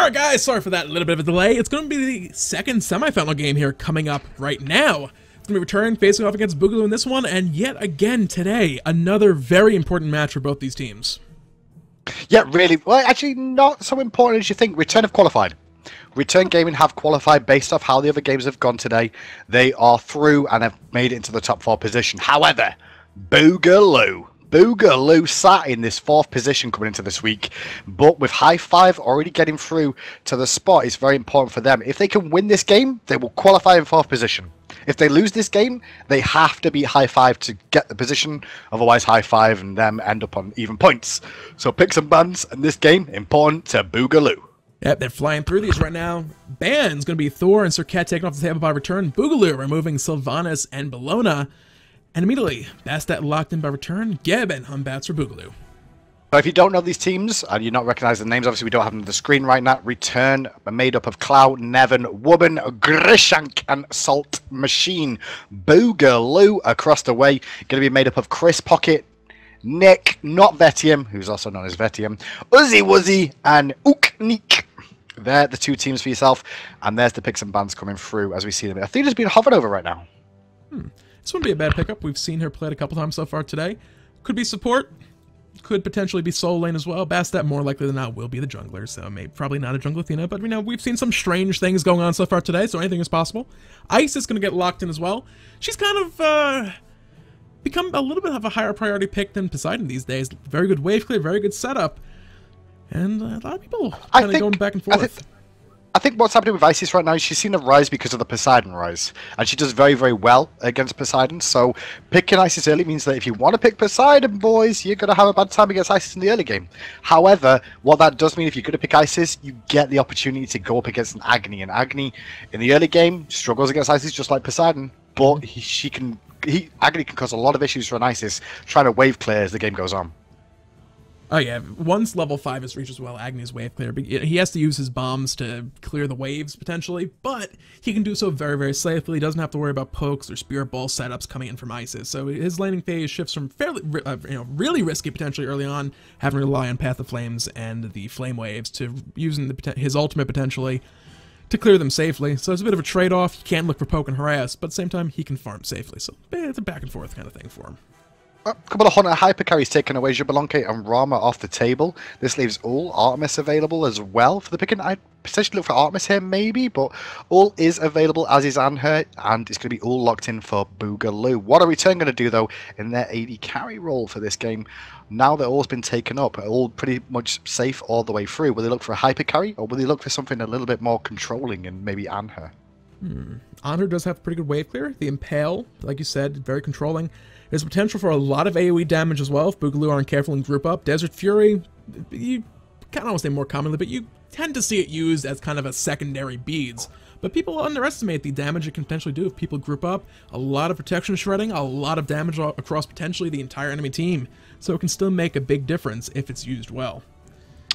Alright guys, sorry for that little bit of a delay. It's going to be the second semifinal game here coming up right now. It's going to be returning facing off against Boogaloo in this one, and yet again today, another very important match for both these teams. Yeah, really. Well, actually not so important as you think. Return have qualified. Return Gaming have qualified based off how the other games have gone today. They are through and have made it into the top 4 position. However, Boogaloo sat in this 4th position coming into this week, but with hi-5 already getting through to the spot, it's very important for them. If they can win this game, they will qualify in 4th position. If they lose this game, they have to beat hi-5 to get the position, otherwise hi-5 and them end up on even points. So picks and bans in this game, important to Boogaloo. Yep, they're flying through these right now. Ban's going to be Thor and Cirquet taking off the table by return. Boogaloo removing Sylvanas and Bellona. And immediately, Bastet locked in by return. Geb and Batz for Boogaloo. So if you don't know these teams, and you not recognize the names, obviously we don't have them on the screen right now. Return are made up of Cloud, Nevin, Woman, Grishank, and Salt Machine. Boogaloo across the way, going to be made up of Chris Pocket, Nick, not Vetium, who's also known as Vetium, Uzi Wuzzy, and Uknik. They're the 2 teams for yourself, and there's the picks and bans coming through as we see them. Athena's been hovered over right now. This wouldn't be a bad pickup. We've seen her played a couple times so far today. Could be support. Could potentially be solo lane as well. Bastet, more likely than not, will be the jungler, so maybe probably not a jungle Athena, but we've seen some strange things going on so far today, so anything is possible. Ice is going to get locked in as well. She's kind of become a little bit of a higher priority pick than Poseidon these days. Very good wave clear, very good setup, and a lot of people kind of going back and forth. I think what's happening with Isis right now is she's seen a rise because of the Poseidon rise, and she does very, very well against Poseidon. So picking Isis early means that if you want to pick Poseidon, boys, you're going to have a bad time against Isis in the early game. However, what that does mean, if you're going to pick Isis, you get the opportunity to go up against an Agni. And Agni, in the early game, struggles against Isis just like Poseidon, but Agni can cause a lot of issues for an Isis trying to wave clear as the game goes on. Oh yeah, once level 5 is reached as well, Agni's wave clear. He has to use his bombs to clear the waves, potentially, but he can do so very, very safely. He doesn't have to worry about pokes or spirit ball setups coming in from Isis. So his laning phase shifts from fairly, really risky potentially early on, having to rely on Path of Flames and the flame waves, to using his ultimate potentially to clear them safely. So it's a bit of a trade-off. He can look for poke and harass, but at the same time, he can farm safely. So it's a back and forth kind of thing for him. A couple of Hunter hyper carries taken away, Jabulonke and Rama off the table. This leaves Ullr, Artemis available as well for the picking. I'd potentially look for Artemis here maybe, but Ullr is available, as is Anhur, and it's going to be Ullr locked in for Boogaloo. What are Return going to do though in their AD carry role for this game? Now that Ullr's been taken up, Ullr pretty much safe all the way through. Will they look for a hyper carry, or will they look for something a little bit more controlling and maybe Anhur? Anhur does have pretty good wave clear. The Impale, like you said, very controlling. There's potential for a lot of AoE damage as well if Boogaloo aren't careful and group up. Desert Fury, you kind of want to say more commonly, but you tend to see it used as kind of a secondary beads. But people underestimate the damage it can potentially do if people group up. A lot of protection shredding, a lot of damage across potentially the entire enemy team. So it can still make a big difference if it's used well.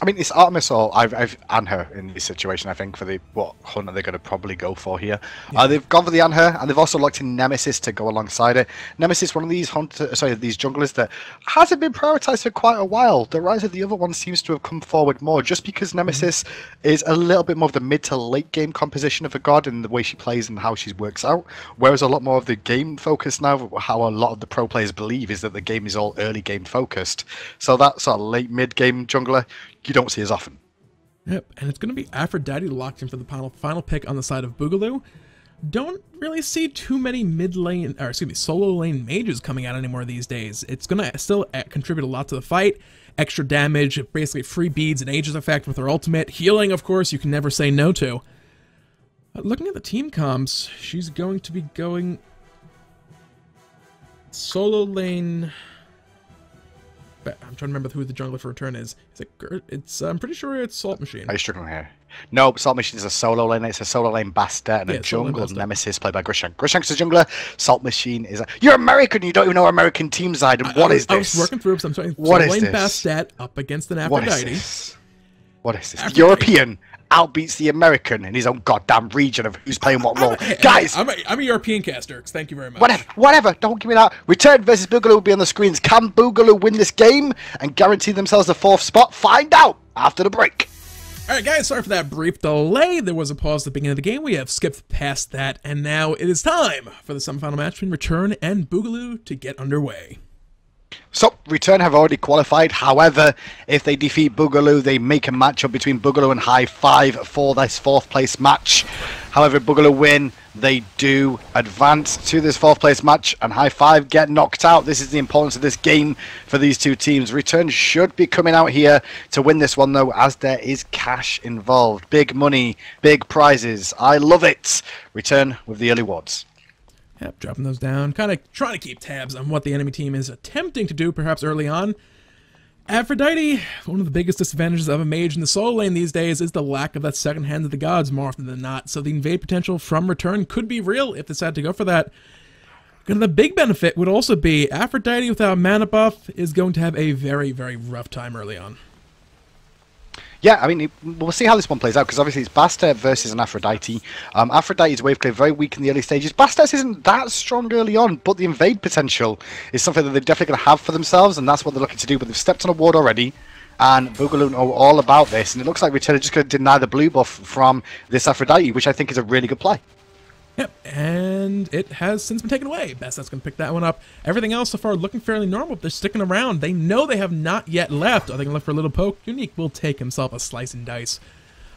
I mean, it's Artemis or I've Anhur in this situation, I think, for what Hunter they're going to probably go for here. Yeah. They've gone for the Anhur, and they've also locked in Nemesis to go alongside it. Nemesis, one of these these junglers that hasn't been prioritized for quite a while. The rise of the other one seems to have come forward more, just because Nemesis is a little bit more of the mid to late game composition of a god in the way she plays and how she works out, whereas a lot more of the game focus now, how a lot of the pro players believe, is that the game is all early game focused. So that sort of late mid game jungler, you don't see as often. Yep, and it's going to be Aphrodite locked in for the final pick on the side of Boogaloo. Don't really see too many solo lane mages coming out anymore these days. It's going to still contribute a lot to the fight. Extra damage, basically free beads and Aegis effect with her ultimate. Healing, of course, you can never say no to. Looking at the team comps, she's going to be going solo lane. I'm trying to remember who the jungler for return is. I'm pretty sure it's Salt Machine. Are you struggling here? No, Salt Machine is a solo lane. It's a solo lane Bastet and a jungle Nemesis played by Grishank. Grishank's a jungler. Salt Machine is a... You're American! You don't even know American team side. And what is this? I was working through because I'm trying what solo is lane this? Bastet up against an Aphrodite. What is this? The European outbeats the American in his own goddamn region of who's playing what role. Guys! I'm a European caster. Thank you very much. Whatever. Don't give me that. Return versus Boogaloo will be on the screens. Can Boogaloo win this game and guarantee themselves the 4th spot? Find out after the break. Alright guys, sorry for that brief delay. There was a pause at the beginning of the game. We have skipped past that, and now it is time for the semifinal match between Return and Boogaloo to get underway. So, Return have already qualified. However, if they defeat Boogaloo, they make a matchup between Boogaloo and hi-5 for this 4th place match. However, if Boogaloo win, they do advance to this 4th place match, and hi-5 get knocked out. This is the importance of this game for these two teams. Return should be coming out here to win this one, though, as there is cash involved. Big money, big prizes. I love it. Return with the early wards. Yep, dropping those down, kind of trying to keep tabs on what the enemy team is attempting to do, perhaps early on. Aphrodite, one of the biggest disadvantages of a mage in the solo lane these days is the lack of that second hand of the gods more often than not, so the invade potential from Return could be real if they decide to go for that. And the big benefit would also be Aphrodite without mana buff is going to have a very, very rough time early on. Yeah, I mean, we'll see how this one plays out, because obviously it's Bastet versus an Aphrodite. Aphrodite's wave clear very weak in the early stages. Bastet's isn't that strong early on, but the invade potential is something that they're definitely going to have for themselves, and that's what they're looking to do. But they've stepped on a ward already, and Boogaloo know all about this, and it looks like Return are just going to deny the blue buff from this Aphrodite, which I think is a really good play. Yep, and it has since been taken away. Bastet's going to pick that one up. Everything else so far looking fairly normal, but they're sticking around. They know they have not yet left. Are they going to look for a little poke? Unique will take himself a slice and dice.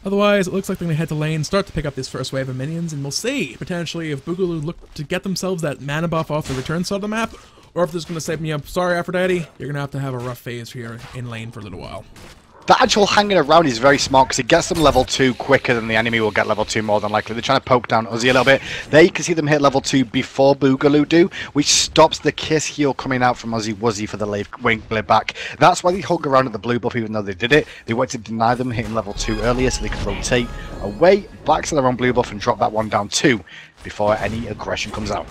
Otherwise, it looks like they're going to head to lane, start to pick up this first wave of minions, and we'll see, potentially, if Boogaloo look to get themselves that mana buff off the Return side of the map, or if they're just going to say, you know, sorry, Aphrodite, you're going to have a rough phase here in lane for a little while. The actual hanging around is very smart because it gets them level 2 quicker than the enemy will get level 2 more than likely. They're trying to poke down Uzi a little bit. There you can see them hit level 2 before Boogaloo do, which stops the kiss heal coming out from Uzi Wuzzy for the wing blade back. That's why they hung around at the blue buff even though they did it. They wanted to deny them hitting level 2 earlier so they could rotate away, back to their own blue buff and drop that one down too before any aggression comes out.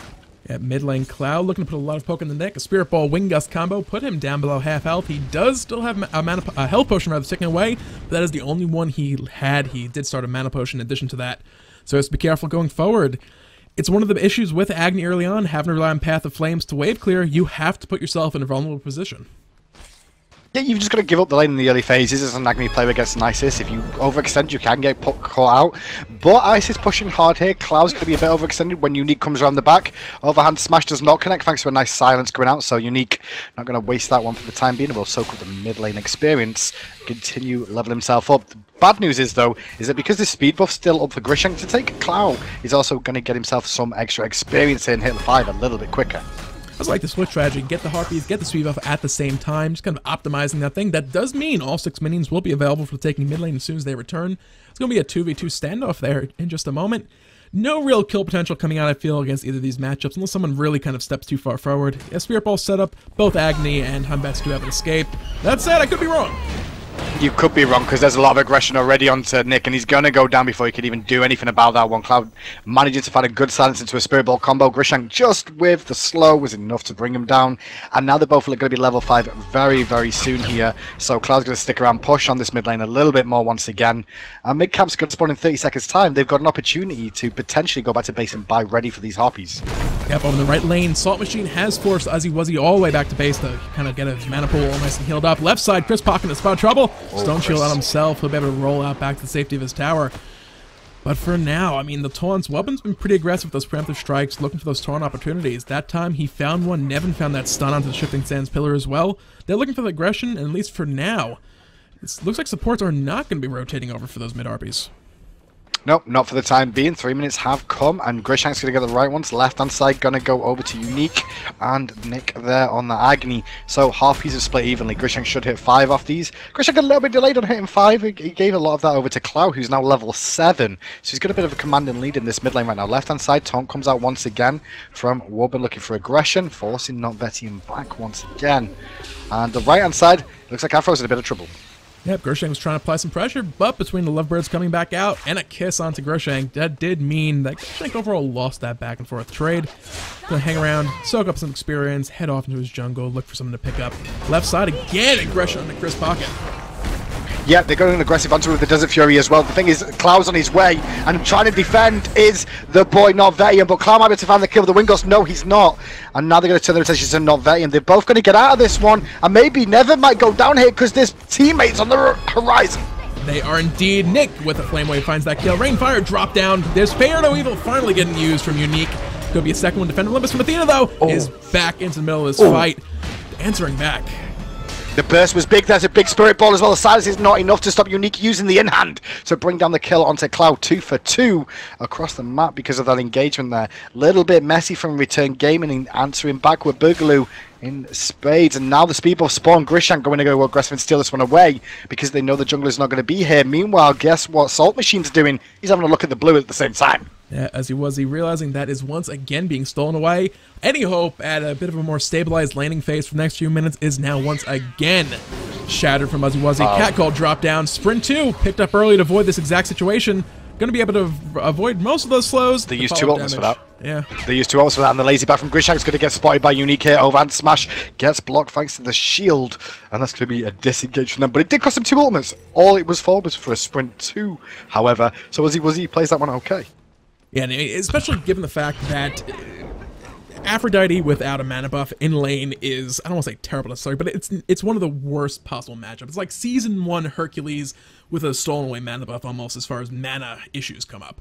At mid lane, Cloud looking to put a lot of poke in the neck. A Spirit Ball Wing Gust combo put him down below half health. He does still have a health potion rather ticking away, but that is the only one he had. He did start a mana potion in addition to that, so he has to be careful going forward. It's one of the issues with Agni early on, having to rely on Path of Flames to wave clear. You have to put yourself in a vulnerable position. Yeah, you've just got to give up the lane in the early phases as an Agni player against an Isis. If you overextend, you can get caught out. But Isis pushing hard here. Cloud's going to be a bit overextended when Unique comes around the back. Overhand Smash does not connect thanks to a nice silence going out. So Unique not going to waste that one for the time being. Will soak up the mid lane experience. Continue leveling himself up. The bad news is, though, is that because the speed buff's still up for Grishank to take, Cloud is also going to get himself some extra experience here and hit the 5 a little bit quicker. I just like the switch strategy, get the Harpies, get the speed buff at the same time, just kind of optimizing that thing. That does mean all 6 minions will be available for taking mid lane as soon as they return. It's going to be a 2v2 standoff there in just a moment. No real kill potential coming out, I feel, against either of these matchups, unless someone really kind of steps too far forward. A Spirit Ball setup, both Agni and Batz do have an escape. That said, I could be wrong. You could be wrong because there's a lot of aggression already onto Nick and he's going to go down before he can even do anything about that one. Cloud managing to find a good silence into a Spirit Ball combo. Grishank just with the slow was enough to bring him down, and now they're both going to be level 5 very, very soon here. So Cloud's going to stick around, push on this mid lane a little bit more once again. And mid camp's going to spawn in 30 seconds time. They've got an opportunity to potentially go back to base and buy ready for these Harpies. Yep, over the right lane, Salt Machine has forced Uzi Wuzzy all the way back to base to kind of get his mana pool all nice and healed up. Left side, Chris Pocket in spot trouble. Stone Shield on himself, he'll be able to roll out back to the safety of his tower. But for now, I mean, the Taunt's weapon's been pretty aggressive with those preemptive strikes, looking for those Taunt opportunities. That time he found one, Nevin found that stun onto the Shifting Sands pillar as well. They're looking for the aggression, and at least for now, it looks like supports are not going to be rotating over for those mid-Harpies. Nope, not for the time being. 3 minutes have come, and Grishank's going to get the right ones. Left-hand side going to go over to Unique, and Nick there on the Agni. So Harpies have split evenly. Grishank should hit 5 off these. Grishank a little bit delayed on hitting 5. He gave a lot of that over to Cloud, who's now level 7. So he's got a bit of a commanding lead in this mid lane right now. Left-hand side, Taunt comes out once again from Woburn looking for aggression, forcing Not Betty him back once again. And the right-hand side, looks like Afro's in a bit of trouble. Yep, Grishank was trying to apply some pressure, but between the Lovebirds coming back out and a kiss onto Grishank, that did mean that Grishank overall lost that back and forth trade. Gonna hang around, soak up some experience, head off into his jungle, look for something to pick up. Left side again, aggression on the Chris Pocket. Yeah, they're going aggressive onto with the Desert Fury as well. The thing is, Cloud's on his way, and trying to defend is the boy Norvetian, but Cloud might be able to find the kill with the Wingos. No, he's not. And now they're going to turn their attention to Norvetian. They're both going to get out of this one, and maybe Nevin might go down here because there's teammates on the horizon. They are indeed. Nick with a flame wave finds that kill. Rainfire drop down. There's Fear No Evil finally getting used from Unique. Could be a second one. Defender Olympus from Athena, though, is back into the middle of this fight. Answering back. The burst was big. There's a big spirit ball as well. The silence is not enough to stop Unique using the in-hand to bring down the kill onto Cloud. 2 for 2 across the map because of that engagement there. Little bit messy from Return Gaming and answering back with Boogaloo in spades. And now the speed buff spawn. Grishank going to go aggressive and steal this one away because they know the jungler's not going to be here. Meanwhile, guess what Salt Machine's doing? He's having a look at the blue at the same time. Yeah, as he realizing that is once again being stolen away. Any hope at a bit of a more stabilized landing phase for the next few minutes is now once again shattered from Uzzy Wuzzy. Catcall drop down. Sprint 2 picked up early to avoid this exact situation. Going to be able to avoid most of those slows. They used 2 ultimates for that. Yeah. They used 2 ultimates for that, and the lazy back from Grishank's going to get spotted by Unique here. Overhand smash gets blocked thanks to the shield, and that's going to be a disengage from them. But it did cost him 2 ultimates. All it was for was for a sprint 2, however. So Uzzy Wuzzy plays that one okay. Yeah, and especially given the fact that Aphrodite without a mana buff in lane is, I don't want to say terrible necessarily, but it's one of the worst possible matchups. It's like Season 1 Hercules with a stolen away mana buff almost as far as mana issues come up.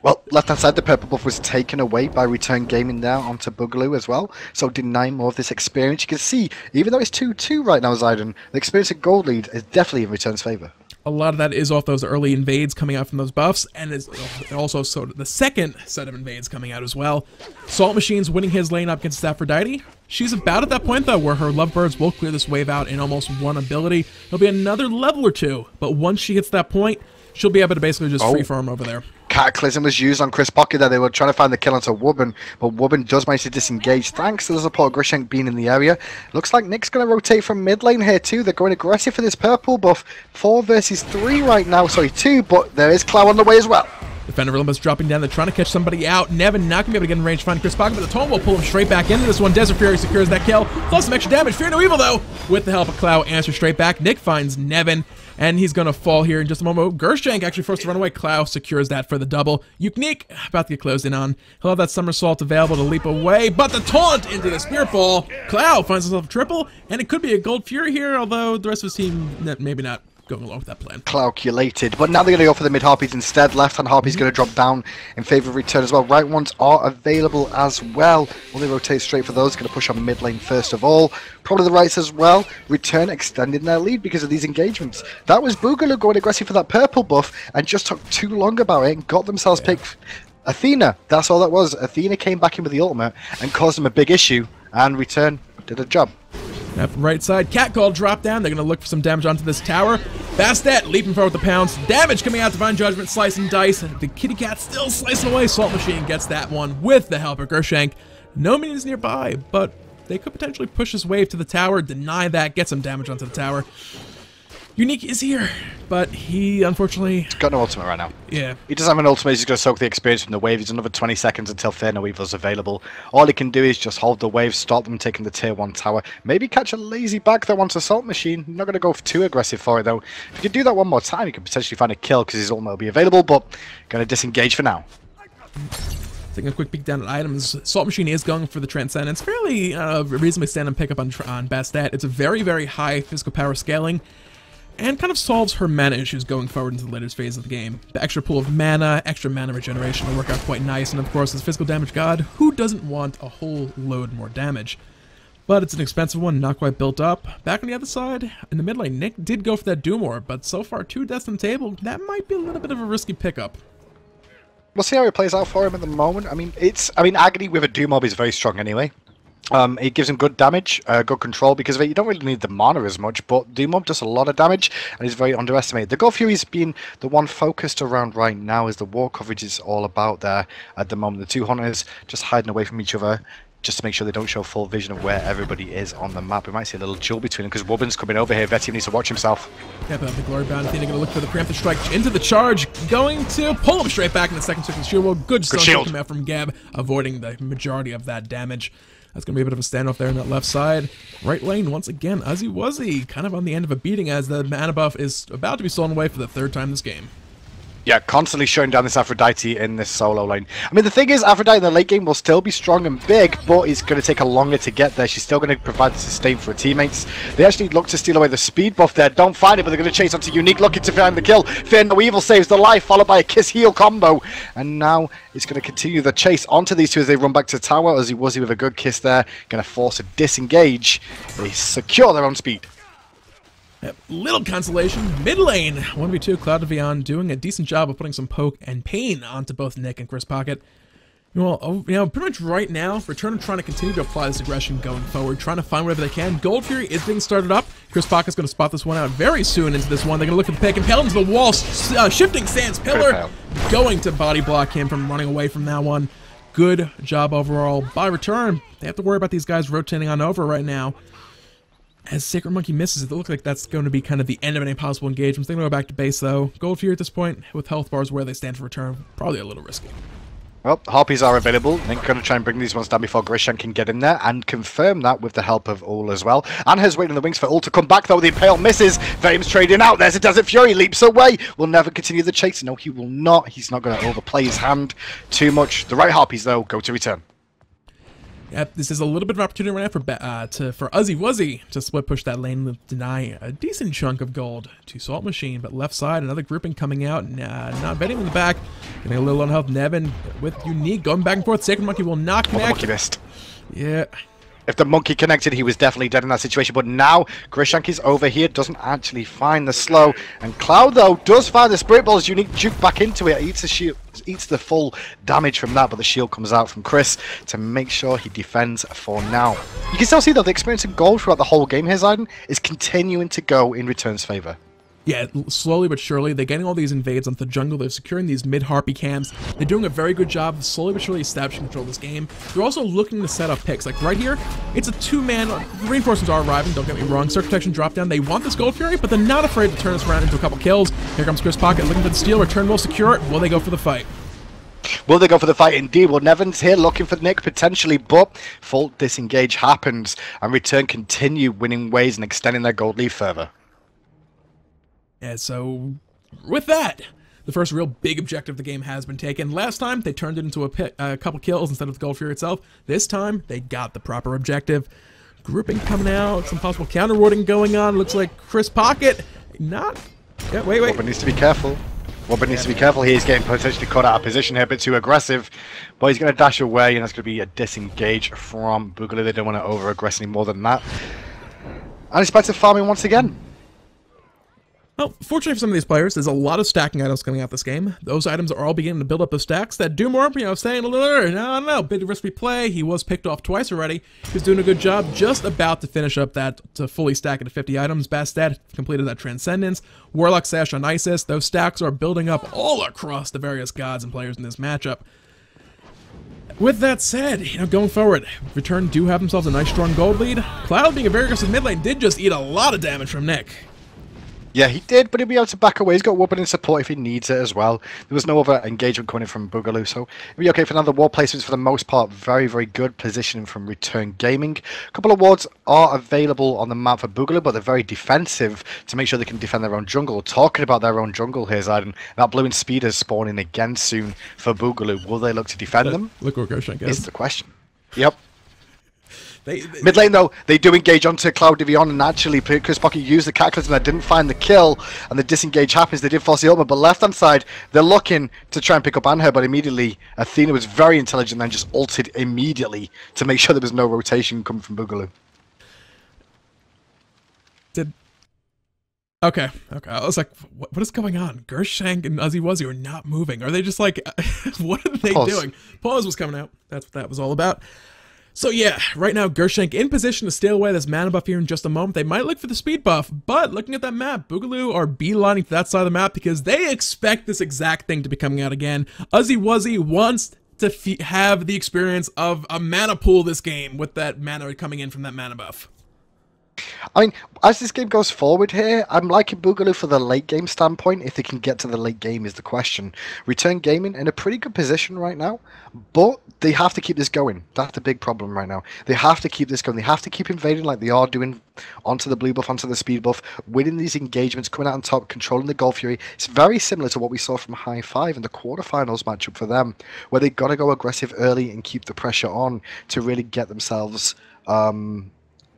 Well, left-hand side, the purple buff was taken away by Return Gaming there onto Boogaloo as well, so denying more of this experience. You can see, even though it's 2-2 right now, Zidon, the experience at gold lead is definitely in Return's favour. A lot of that is off those early invades coming out from those buffs, and is also the second set of invades coming out as well. Salt Machine's winning his lane up against Aphrodite. She's about at that point, though, where her Lovebirds will clear this wave out in almost one ability. There'll be another level or 2, but once she hits that point, she'll be able to basically just free farm over there. Cataclysm was used on Chris Pocket there. They were trying to find the kill onto Wubben, but Wubben does manage to disengage thanks to the support of Grishank being in the area. Looks like Nick's going to rotate from mid lane here too. They're going aggressive for this purple buff. 4 versus 3 right now. Sorry, 2, but there is Clow on the way as well. Defender Olympus dropping down. They're trying to catch somebody out. Nevin not going to be able to get in range to find Chris Pocket, but the Tome will pull him straight back into this one. Desert Fury secures that kill. Plus some extra damage. Fear No Evil, though, with the help of Clow, answers straight back. Nick finds Nevin, and he's going to fall here in just a moment. Gershjank actually forced to run away. Clow secures that for the double. Unique about to get closed in on. He'll have that somersault available to leap away, but the taunt into the Spirit Ball. Clow finds himself a triple, and it could be a Gold Fury here, although the rest of his team maybe not going along with that plan. Calculated, but now they're going to go for the mid Harpies instead. Left hand Harpies going to drop down in favour of Return as well. Right ones are available as well. Will they rotate straight for those? Going to push on mid lane first of all. Probably the rights as well. Return extending their lead because of these engagements. That was Boogaloo going aggressive for that purple buff and just took too long about it and got themselves picked. Athena, that's all that was. Athena came back in with the ultimate and caused them a big issue, and Return did a job. Now from right side, Catcall drop down. They're going to look for some damage onto this tower. Bastet leaping forward with the pounce. Damage coming out. Divine Judgment, slice and dice. The kitty cat still slicing away. Salt Machine gets that one with the help of Gershank. No minions nearby, but they could potentially push this wave to the tower, deny that, get some damage onto the tower. Unique is here, but he unfortunately... He's got no ultimate right now. Yeah. He doesn't have an ultimate, he's going to soak the experience from the wave. He's another 20 seconds until Fear No Evil is available. All he can do is just hold the wave, stop them taking the tier 1 tower. Maybe catch a lazy back that wants Assault Machine. Not going to go too aggressive for it though. If you could do that one more time, you could potentially find a kill because his ultimate will be available, but going to disengage for now. Taking a quick peek down at items, Salt Machine is going for the Transcendence. Fairly reasonably standard pickup on Bastet. It's a very, very high physical power scaling, and kind of solves her mana issues going forward into the later phase of the game. The extra pool of mana, extra mana regeneration will work out quite nice, and of course, as physical damage god, who doesn't want a whole load more damage? But it's an expensive one, not quite built up. Back on the other side, in the mid lane, Nick did go for that Doom Orb, but so far 2 deaths on the table, that might be a little bit of a risky pickup. We'll see how it plays out for him at the moment. I mean, Agni with a Doom Orb is very strong anyway. It gives him good damage, good control because of it. You don't really need the mana as much, but Doom Orb does a lot of damage and is very underestimated. The God Fury's been the one focused around right now as the war coverage is all about there at the moment. The 2 hunters just hiding away from each other just to make sure they don't show full vision of where everybody is on the map. We might see a little duel between them because Wubben's coming over here. Veti needs to watch himself. Yeah, but the Glory Bound Athena going to look for the preemptive strike into the charge, going to pull him straight back in the second circle shield. Well, good shield coming out from Gab, avoiding the majority of that damage. That's going to be a bit of a standoff there on that left side. Right lane, once again, Uzzy Wuzzy, kind of on the end of a beating as the mana buff is about to be stolen away for the 3rd time this game. Yeah, constantly shutting down this Aphrodite in this solo lane. I mean, the thing is, Aphrodite in the late game will still be strong and big, but it's going to take her longer to get there. She's still going to provide the sustain for her teammates. They actually look to steal away the speed buff there. Don't find it, but they're going to chase onto Unique, looking to find the kill. Fear No Evil saves the life, followed by a Kiss Heal combo. And now it's going to continue the chase onto these two as they run back to tower. As he was with a good kiss there, going to force a disengage. They secure their own speed. Yep, little consolation. Mid lane, 1v2, Cloud and Vion doing a decent job of putting some poke and pain onto both Nick and Chris Pocket. Well, pretty much right now, Return are trying to continue to apply this aggression going forward, trying to find whatever they can. Gold Fury is being started up. Chris Pocket's going to spot this one out very soon into this one. They're going to look for the pick, impale into the wall, shifting Sans Pillar, going to body block him from running away from that one. Good job overall by Return. They have to worry about these guys rotating on over right now. As Sacred Monkey misses, it looks like that's going to be kind of the end of any possible engagements. They're going to go back to base, though. Gold Fury at this point, with health bars where they stand for Return, probably a little risky. Well, Harpies are available. They're going to try and bring these ones down before Grishan can get in there and confirm that with the help of Ullr as well. Anhur's waiting in the wings for Ullr to come back, though. The Impale misses. Vame's trading out. There's a Desert Fury. Leaps away. Will never continue the chase. No, he will not. He's not going to overplay his hand too much. The right Harpies, though, go to Return. Yep, this is a little bit of an opportunity right now for Uzzy Wuzzy to split push that lane and deny a decent chunk of gold to Salt Machine. But left side, another grouping coming out, not betting in the back. Getting a little on health. Nevin with Unique going back and forth. Sacred Monkey will not connect. Oh, the monkey missed. Yeah. If the monkey connected, he was definitely dead in that situation. But now, Grishank is over here, doesn't actually find the slow. And Cloud, though, does find the Spirit Ball's Unique juke back into it. Eats the shield, eats the full damage from that, but the shield comes out from Chris to make sure he defends for now. You can still see, though, the experience in gold throughout the whole game here, Zayden, is continuing to go in Return's favor. Yeah, slowly but surely, they're getting all these invades onto the jungle, they're securing these mid-Harpy camps, they're doing a very good job of slowly but surely establishing control of this game. They're also looking to set up picks, like right here, it's a two-man, reinforcements are arriving, don't get me wrong, Circ Protection drop down, they want this Gold Fury, but they're not afraid to turn this around into a couple kills. Here comes Chris Pocket looking for the steal, Return will secure it, will they go for the fight? Will they go for the fight? Indeed. Well, Nevin's here looking for Nick potentially, but full disengage happens, and Return continue winning ways and extending their gold lead further. Yeah, so with that, the first real big objective of the game has been taken. Last time, they turned it into a couple kills instead of the Gold Fury itself. This time, they got the proper objective. Grouping coming out, some possible counter-warding going on. Looks like Chris Pocket, not... Yeah, wait. Wobber needs to be careful. Wobber needs to be careful. He's getting potentially caught out of position here, a bit too aggressive. But he's going to dash away, and that's going to be a disengage from Boogaloo. They don't want to over-aggress any more than that. Unexpected farming once again. Well, fortunately for some of these players, there's a lot of stacking items coming out this game. Those items are all beginning to build up the stacks that do more, saying a little, no, bit of risky play. He was picked off twice already. He's doing a good job, just about to finish up that, to fully stack it to 50 items. Bastet completed that Transcendence. Warlock Sash on Isis. Those stacks are building up all across the various gods and players in this matchup. With that said, going forward, Return do have themselves a nice strong gold lead. Cloud, being a very aggressive mid lane, did just eat a lot of damage from Nick. Yeah, he did, but he'll be able to back away. He's got Wobber in support if he needs it as well. There was no other engagement coming in from Boogaloo, so it'll be okay for now. The ward placements, for the most part, very, very good positioning from Return Gaming. A couple of wards are available on the map for Boogaloo, but they're very defensive to make sure they can defend their own jungle. Talking about their own jungle here, Zayden, that blue and speed is spawning again soon for Boogaloo. Will they look to defend them? Look where Gershon is the question. Yep. Mid lane, though, they do engage onto Cloud Divion, and actually Chris Pocket used the Cataclysm that didn't find the kill, and the disengage happens. They did force the ultimate, but left-hand side, they're looking to try and pick up Anhur, but immediately Athena was very intelligent and just ulted immediately to make sure there was no rotation coming from Boogaloo. Okay. I was like, what is going on? Gershank and Uzzy Wuzzy are not moving. Are they just like, what are they doing? Pause was coming out. That's what that was all about. So yeah, right now Gershank in position to steal away this mana buff here in just a moment. They might look for the speed buff, but looking at that map, Boogaloo are beelining to that side of the map because they expect this exact thing to be coming out again. Uzzy Wuzzy wants to have the experience of a mana pool this game with that mana coming in from that mana buff. I mean, as this game goes forward here, I'm liking Boogaloo for the late game standpoint. If they can get to the late game is the question. Return Gaming in a pretty good position right now, but they have to keep this going. That's the big problem right now. They have to keep this going. They have to keep invading like they are doing onto the blue buff, onto the speed buff, winning these engagements, coming out on top, controlling the Gold Fury. It's very similar to what we saw from High Five in the quarterfinals matchup for them, where they got to go aggressive early and keep the pressure on to really get themselves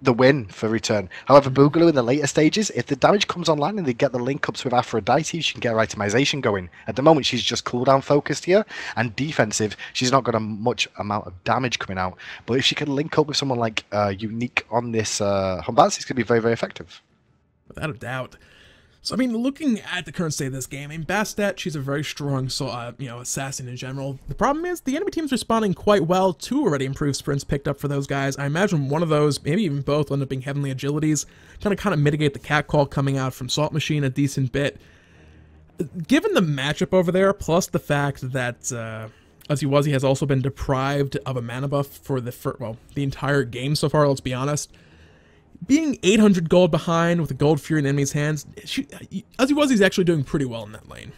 the win for Return. However, Boogaloo in the later stages, if the damage comes online and they get the link-ups with Aphrodite, she can get her itemization going. At the moment, she's just cooldown focused here, and defensive, she's not got a much amount of damage coming out. But if she can link up with someone like Unique on this Batz, it's going to be very, very effective. Without a doubt. So, I mean, looking at the current state of this game, I mean, Bastet, she's a very strong, assassin in general. The problem is, the enemy team's responding quite well. 2 already improved sprints picked up for those guys. I imagine one of those, maybe even both, will end up being Heavenly Agilities. Kind of mitigate the catcall coming out from Salt Machine a decent bit. Given the matchup over there, plus the fact that Wuzzy has also been deprived of a mana buff for the entire game so far, let's be honest. Being 800 gold behind with a Gold Fury in enemy's hands, Wuzzy's actually doing pretty well in that lane.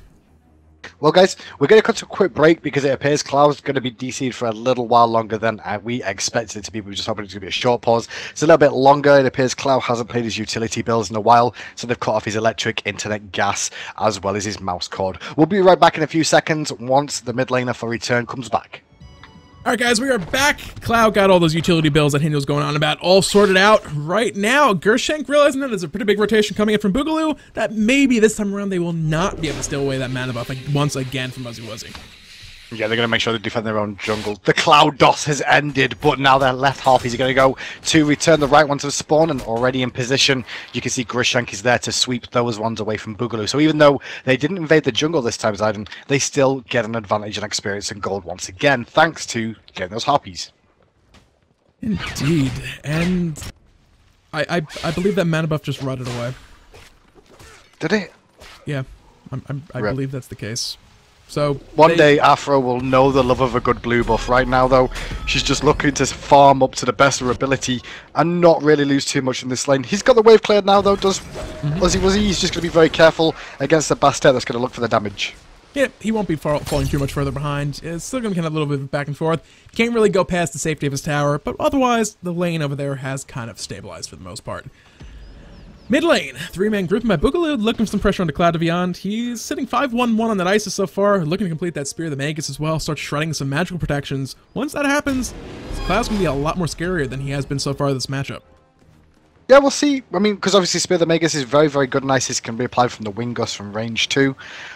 Well, guys, we're going to cut to a quick break because it appears Cloud's going to be DC'd for a little while longer than we expected it to be. We were just hoping it was going to be a short pause. It's a little bit longer. It appears Cloud hasn't played his utility bills in a while, so they've cut off his electric, internet, gas, as well as his mouse cord. We'll be right back in a few seconds once the mid laner for Return comes back. Alright guys, we are back. Cloud got all those utility bills that he was going on about all sorted out right now. Gershenk realizing that there's a pretty big rotation coming in from Boogaloo, that maybe this time around they will not be able to steal away that mana buff once again from Wuzzy. Yeah, they're going to make sure they defend their own jungle. The Cloud DOS has ended, but now their left half is going to go to return the right one to spawn, and already in position, you can see Gershenk is there to sweep those ones away from Boogaloo. So even though they didn't invade the jungle this time, Zayden, they still get an advantage and experience and gold once again, thanks to getting those harpies. Indeed, and I believe that mana buff just rotted away. Did it? Yeah, I believe that's the case. So one day Afro will know the love of a good blue buff. Right now though, she's just looking to farm up to the best of her ability and not really lose too much in this lane. He's got the wave cleared now though, does Wuzzy? He's just going to be very careful against the Bastet that's going to look for the damage. Yeah, he won't be falling too much further behind. It's still going to be kind of a little bit back and forth. Can't really go past the safety of his tower, but otherwise the lane over there has kind of stabilized for the most part. Mid lane, 3-man grouping by Boogaloo, looking for some pressure on the Cloud to Beyond. He's sitting 5-1-1 on that Isis so far, looking to complete that Spear of the Magus as well, start shredding some magical protections. Once that happens, Cloud's going to be a lot more scarier than he has been so far this matchup. Yeah, we'll see. I mean, because obviously Spear of the Magus is very, very good and Isis can be applied from the Wing Gust from range 2.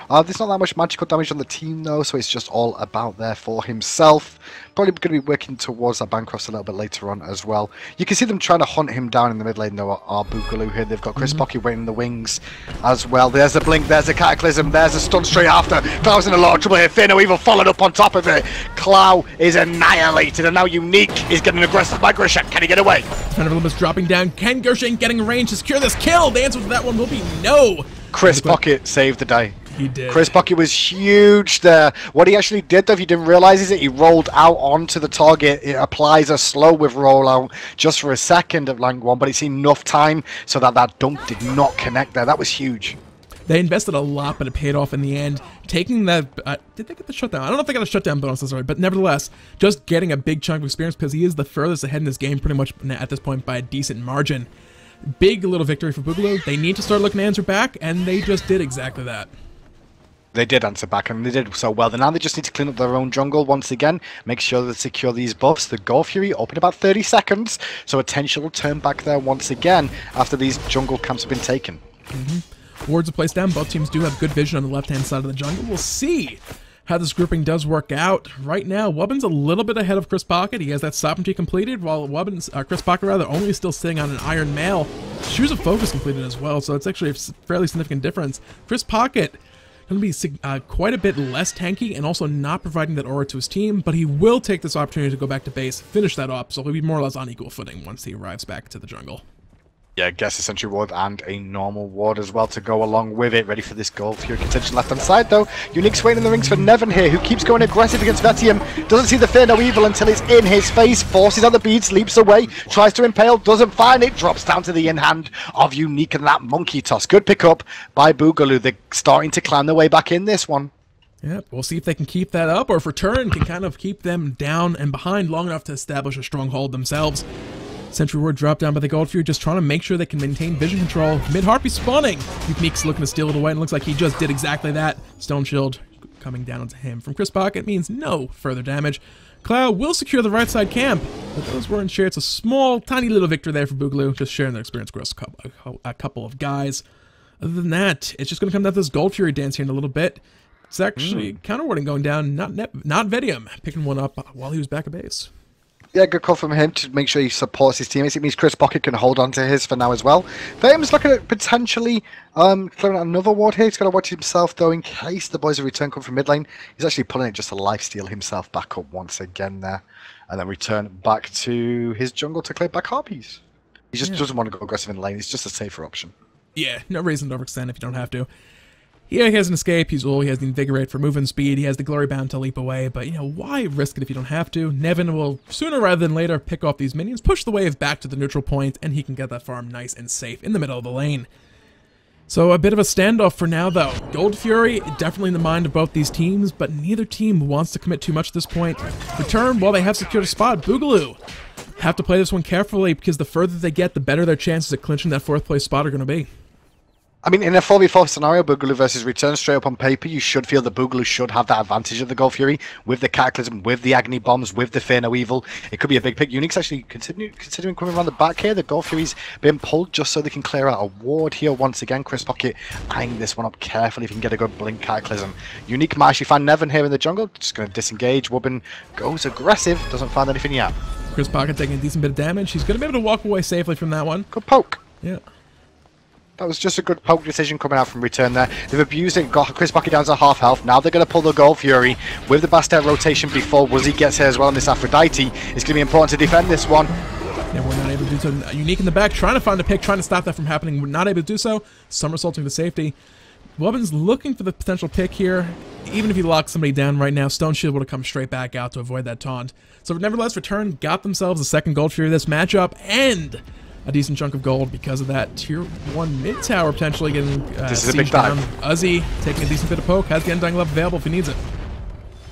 There's not that much magical damage on the team though, so it's just all about there for himself. Probably going to be working towards that Bancroft a little bit later on as well. You can see them trying to hunt him down in the mid lane though, are Boogaloo here. They've got Chris Pocket waiting in the wings as well. There's a blink, there's a cataclysm, there's a stun straight after. Cloud's in a lot of trouble here. Fino even followed up on top of it. Cloud is annihilated and now Unique is getting aggressive by Gershenk. Can he get away? Kind of almost dropping down. Can Gershenk getting a range to secure this kill? The answer to that one will be no. Chris Pocket saved the day. He did. Chris Pocket was huge there. What he actually did, though, if you didn't realize, is that he rolled out onto the target. It applies a slow with rollout just for a second of Lang 1, but it's enough time so that that dunk did not connect there. That was huge. They invested a lot, but it paid off in the end. Taking that, did they get the shutdown? I don't know if they got a shutdown bonus, sorry, but nevertheless, just getting a big chunk of experience because he is the furthest ahead in this game pretty much at this point by a decent margin. Big little victory for Boogaloo. They need to start looking to answer back, and they just did exactly that. They did answer back, and they did so well. Now they just need to clean up their own jungle once again, make sure they secure these buffs. The Gold Fury open about 30 seconds, so attention will turn back there once again after these jungle camps have been taken. Wards are placed down. Both teams do have good vision on the left-hand side of the jungle. We'll see how this grouping does work out. Right now, Wubbin's a little bit ahead of Chris Pocket. He has that sovereignty completed, while Chris Pocket only still sitting on an Iron Mail. Shoes of Focus completed as well, so it's actually a fairly significant difference. Chris Pocket going to be quite a bit less tanky and also not providing that aura to his team, but he will take this opportunity to go back to base, finish that up, so he'll be more or less on equal footing once he arrives back to the jungle. Yeah, gets a Sentry Ward and a normal ward as well to go along with it. Ready for this Gold Fury contention left hand side though. Unique's waiting in the rings for Nevin here, who keeps going aggressive against Vetium. Doesn't see the Fear No Evil until it's in his face. Forces out the beads, leaps away, tries to impale, doesn't find it. Drops down to the in-hand of Unique and that Monkey Toss. Good pick up by Boogaloo. They're starting to climb their way back in this one. Yep, we'll see if they can keep that up, or if Return can kind of keep them down and behind long enough to establish a stronghold themselves. Sentry Ward dropped down by the Gold Fury, just trying to make sure they can maintain vision control. Mid-Harpy spawning. Unique's looking to steal it away, and looks like he just did exactly that. Stone Shield coming down onto him. From Chris Pocket means no further damage. Cloud will secure the right side camp, but those weren't shared. It's a small, tiny little victory there for Boogaloo, just sharing their experience across a couple of guys. Other than that, it's just going to come down to this Gold Fury dance here in a little bit. It's actually counter-warding going down, not Vetium picking one up while he was back at base. Yeah, good call from him to make sure he supports his teammates. It means Chris Pocket can hold on to his for now as well. Vetium's looking at potentially clearing out another ward here. He's got to watch himself though in case the boys of Return come from mid lane. He's actually pulling it just to lifesteal himself back up once again there. And then return back to his jungle to clear back Harpies. He just doesn't want to go aggressive in lane. It's just a safer option. Yeah, no reason to overextend if you don't have to. Yeah, he has an escape, he's Ullr, he has the Invigorate for movement speed, he has the Glory Bound to leap away, but, you know, why risk it if you don't have to? Nevin will, sooner rather than later, pick off these minions, push the wave back to the neutral point, and he can get that farm nice and safe in the middle of the lane. So a bit of a standoff for now, though. Gold Fury, definitely in the mind of both these teams, but neither team wants to commit too much at this point. Return, while they have secured a spot, Boogaloo have to play this one carefully, because the further they get, the better their chances of clinching that 4th place spot are going to be. I mean, in a 4v4 scenario, Boogaloo versus Return, straight up on paper, you should feel that Boogaloo should have that advantage of the Gold Fury with the Cataclysm, with the Agni bombs, with the Fear No Evil. It could be a big pick. Unique's actually considering coming around the back here. The Gold Fury's been pulled just so they can clear out a ward here once again. Chris Pocket eyeing this one up carefully if he can get a good Blink Cataclysm. Unique might actually find Nevin here in the jungle. Just going to disengage. Wubbin goes aggressive. Doesn't find anything yet. Chris Pocket taking a decent bit of damage. He's going to be able to walk away safely from that one. Good poke. Yeah. That was just a good poke decision coming out from Return there. They've abused it, got Chris Pocket down to half health. Now they're going to pull the Gold Fury with the Bastet rotation before Wuzzy gets here as well on this Aphrodite. It's going to be important to defend this one. Yeah, we're not able to do so. Unique in the back, trying to find a pick, trying to stop that from happening. We're not able to do so. Somersaulting to safety. Wubbin's looking for the potential pick here. Even if he locks somebody down right now, Stone Shield would have come straight back out to avoid that taunt. So nevertheless, Return got themselves a second Gold Fury this matchup, and a decent chunk of gold because of that tier 1 mid tower potentially getting this is a big dive. Uzi taking a decent bit of poke, has the Undying Love available if he needs it.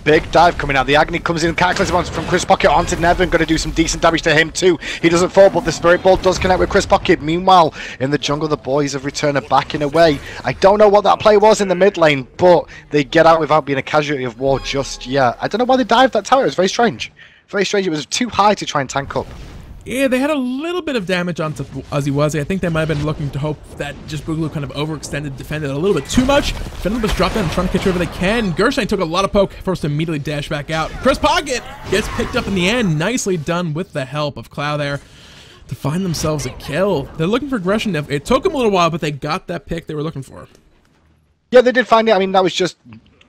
Big dive coming out. The Agni comes in, Cataclysm from Chris Pocket onto Nevin, going to do some decent damage to him too. He doesn't fall, but the Spirit Ball does connect with Chris Pocket. Meanwhile, in the jungle, the boys of Return are backing away. I don't know what that play was in the mid lane, but they get out without being a casualty of war just yet. I don't know why they dived that tower. It was very strange. Very strange. It was too high to try and tank up. Yeah, they had a little bit of damage onto Uzi Wuzzy. I think they might have been looking to hope that just Boogaloo kind of overextended, defended a little bit too much. Fenelbus dropped down and trying to catch wherever they can. Gershine took a lot of poke, forced to immediately dash back out. Chris Pocket gets picked up in the end. Nicely done with the help of Cloud there to find themselves a kill. They're looking for aggression. It took them a little while, but they got that pick they were looking for. Yeah, they did find it. I mean, that was just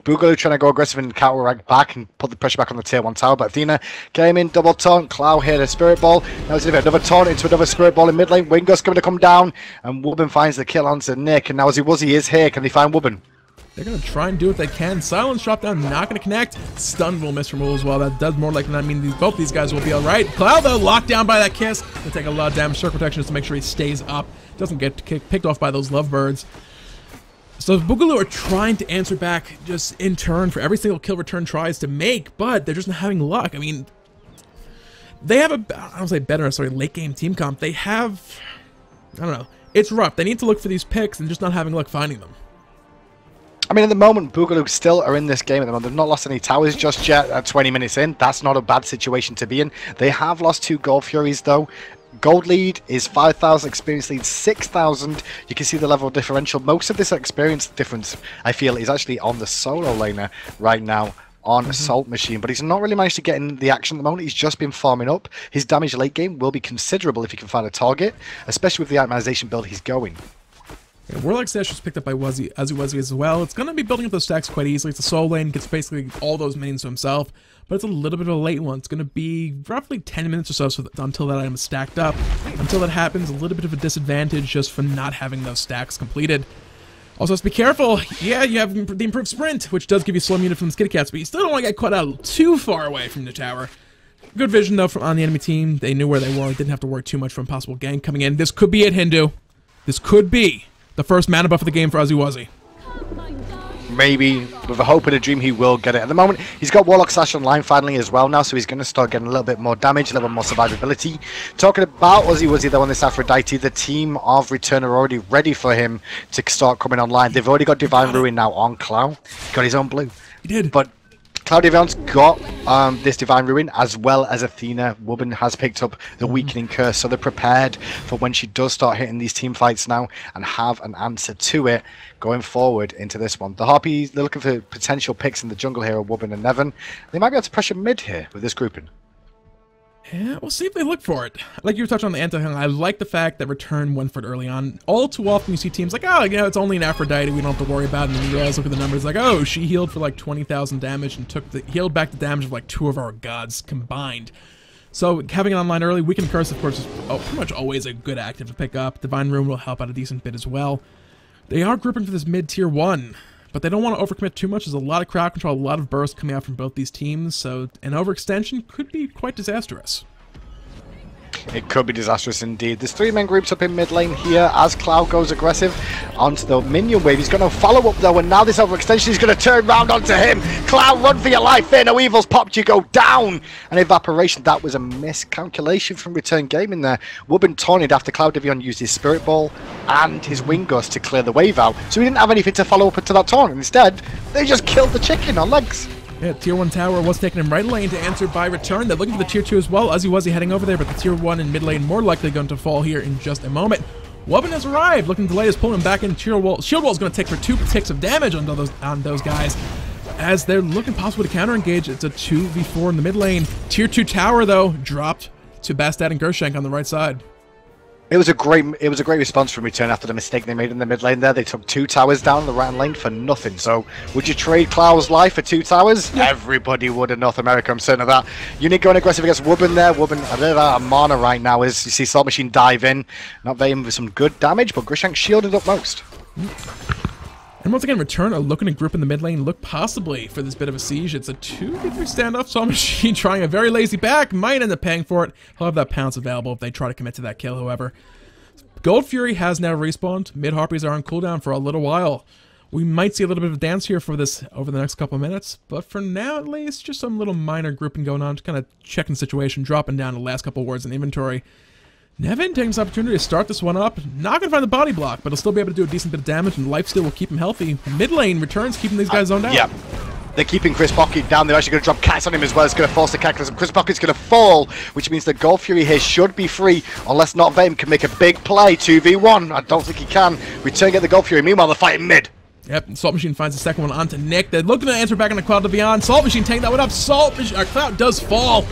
Boogaloo trying to go aggressive and counteract back and put the pressure back on the tier 1 tower, but Athena came in, double taunt, Cloud hit a Spirit Ball. Now it's another taunt into another Spirit Ball in mid lane. Wingus going to come down, and Wubbin finds the kill onto Nick, and now Uzi Wuzzy is here. Can they find Wubbin? They're going to try and do what they can. Silence drop down, not going to connect. Stun will miss from Ullr as well. That does more likely not mean both these guys will be alright. Cloud, though, locked down by that kiss. They take a lot of damage. Circle protection just to make sure he stays up. Doesn't get picked off by those lovebirds. So Boogaloo are trying to answer back just in turn for every single kill Return tries to make, but they're just not having luck. I mean, they have I don't say better, sorry, late game team comp. They have, I don't know, it's rough. They need to look for these picks and just not having luck finding them. I mean, at the moment, Boogaloo still are in this game at the moment. They've not lost any towers just yet at 20 minutes in. That's not a bad situation to be in. They have lost 2 Gold Furies, though. Gold lead is 5,000, experience lead 6,000. You can see the level of differential. Most of this experience difference, I feel, is actually on the solo laner right now on Assault Machine, but he's not really managed to get in the action at the moment. He's just been farming up. His damage late game will be considerable if he can find a target, especially with the itemization build he's going. Yeah, Warlock Stash was picked up by Wuzzy as well. It's going to be building up those stacks quite easily. It's a soul lane, gets basically all those minions to himself, but it's a little bit of a late one. It's going to be roughly 10 minutes or so until that item is stacked up. Until that happens, a little bit of a disadvantage just for not having those stacks completed. Also, let's be careful. Yeah, you have the improved sprint, which does give you slow immunity from the Skitty Cats, but you still don't want to get caught out too far away from the tower. Good vision, though, on the enemy team. They knew where they were. Didn't have to worry too much from possible gank coming in. This could be it, Hindu. This could be the first mana buff of the game for Wuzzy. Maybe, with a hope and a dream, he will get it. At the moment, he's got Warlock Slash online finally as well now, so he's going to start getting a little bit more damage, a little bit more survivability. Talking about Wuzzy though on this Aphrodite, the team of Return are already ready for him to start coming online. They've already got Divine Ruin now on Clow. He got his own blue. He did. But Cloud Devion's got this Divine Ruin, as well as Athena. Woman has picked up the Weakening Curse, so they're prepared for when she does start hitting these team fights now and have an answer to it going forward into this one. The Harpies, they're looking for potential picks in the jungle here, Woman and Nevin. They might be able to pressure mid here with this grouping. Yeah, we'll see if they look for it. Like you were touching on the anti-healing, I like the fact that Return went for it early on. All too often you see teams like, oh, yeah, it's only an Aphrodite, we don't have to worry about it. And then you realize, look at the numbers, like, oh, she healed for like 20,000 damage and healed back the damage of like 2 of our gods combined. So having it online early, Weakened Curse, of course, is pretty much always a good active to pick up. Divine Ruin will help out a decent bit as well. They are grouping for this mid-tier 1. But they don't want to overcommit too much. There's a lot of crowd control, a lot of burst coming out from both these teams, so an overextension could be quite disastrous. It could be disastrous indeed. There's 3 main groups up in mid lane here as Cloud goes aggressive onto the minion wave. He's going to follow up though, and now this overextension is going to turn round onto him. Cloud, run for your life. Fear no evil's popped. You go down. An evaporation. That was a miscalculation from Return Gaming there. Woobin taunted after Cloud Devion used his Spirit Ball and his Wing Gust to clear the wave out. So he didn't have anything to follow up into that taunt. Instead, they just killed the chicken on legs. Yeah, Tier 1 tower was taking him right lane to answer by Return. They're looking for the Tier 2 as well. Wuzzy heading over there, but the Tier 1 in mid lane more likely going to fall here in just a moment. Wubbin has arrived, looking to delay is pulling him back in. Shield Wall is going to take for 2 ticks of damage on those guys. As they're looking possible to counter engage, it's a 2v4 in the mid lane. Tier 2 tower, though, dropped to Bastet and Gershank on the right side. It was a great response from Return after the mistake they made in the mid lane there. They took 2 towers down the right lane for nothing. So would you trade Cloud's life for 2 towers? Yeah. Everybody would in North America, I'm certain of that. Unique going aggressive against Wubbin there. Wubbin a bit out of mana right now as you see Salt Machine dive in. Not vetting with some good damage, but Gershank shielded up most. And once again, Return are looking to group in the mid lane, look possibly for this bit of a siege. It's a 2v3 standoff. Salt Machine trying a very lazy back, might end up paying for it. He'll have that pounce available if they try to commit to that kill, however. Gold Fury has now respawned. Mid Harpies are on cooldown for a little while. We might see a little bit of a dance here for this over the next couple of minutes, but for now at least, just some little minor grouping going on, just kind of checking the situation, dropping down the last couple words in inventory. Nevin taking this opportunity to start this one up. Not going to find the body block, but he'll still be able to do a decent bit of damage, and lifesteal will keep him healthy. Mid lane Returns keeping these guys zoned out. Yeah. They're keeping Chris Pocket down. They're actually going to drop cats on him as well. It's going to force the Cataclysm. Chris Pocket's going to fall, which means the Gold Fury here should be free, unless not Vame can make a big play. 2v1. I don't think he can. Return get the Gold Fury. Meanwhile, they're fighting mid. Yep, and Salt Machine finds the second one onto Nick. They're looking to answer back on the Cloud to Beyond. Salt Machine taking that one up. Cloud does fall.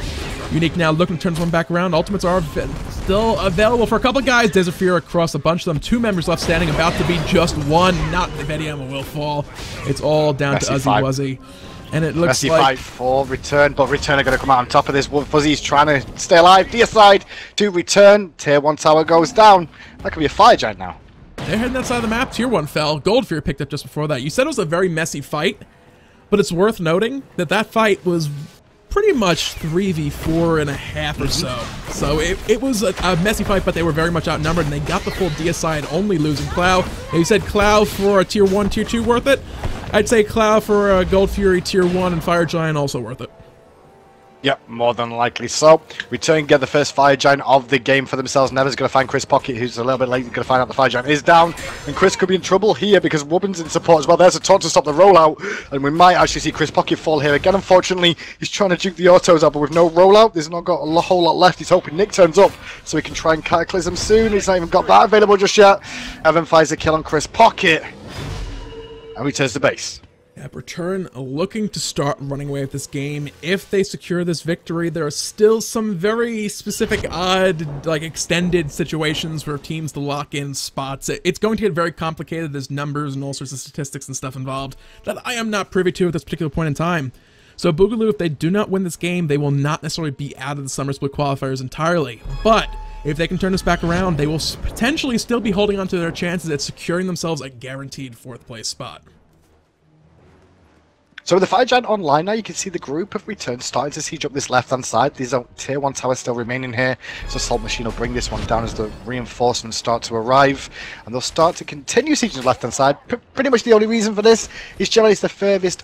Unique now looking to turn this one back around. Ultimates are still available for a couple of guys. Desert Fear across a bunch of them. 2 members left standing, about to be just 1. Not the Vediama will fall. It's all down to Wuzzy. And it looks Messy like fight for Return, but Return are going to come out on top of this. Fuzzy's trying to stay alive. Deicide to Return. Tier 1 tower goes down. That could be a fire giant now. They're heading that side of the map. Tier 1 fell. Gold Fear picked up just before that. You said it was a very messy fight, but it's worth noting that that fight was pretty much 3v4 and a half or so. So it was a messy fight, but they were very much outnumbered, and they got the full Deicide, only losing Cloud. You said Cloud for a Tier 1, Tier 2 worth it? I'd say Cloud for a Gold Fury Tier 1 and Fire Giant also worth it. Yep, more than likely so. Return get the first Fire Giant of the game for themselves. Never's going to find Chris Pocket, who's a little bit late. Going to find out the Fire Giant is down. And Chris could be in trouble here because Wubbin's in support as well. There's a taunt to stop the rollout. And we might actually see Chris Pocket fall here again. Unfortunately, he's trying to juke the autos out, but with no rollout, there's not got a whole lot left. He's hoping Nick turns up so he can try and Cataclysm soon. He's not even got that available just yet. Evan finds the kill on Chris Pocket and returns to base. Return looking to start running away with this game. If they secure this victory, there are still some very specific, odd, like extended situations for teams to lock in spots. It's going to get very complicated. There's numbers and all sorts of statistics and stuff involved that I am not privy to at this particular point in time. So Boogaloo, if they do not win this game, they will not necessarily be out of the Summer Split qualifiers entirely. But if they can turn this back around, they will potentially still be holding on to their chances at securing themselves a guaranteed 4th place spot. So with the Fire Giant online now, you can see the group of returns starting to siege up this left-hand side. These are tier 1 towers still remaining here. So Assault Machine will bring this one down as the reinforcements start to arrive. And they'll start to continue sieging the left-hand side. Pretty much the only reason for this is generally it's the furthest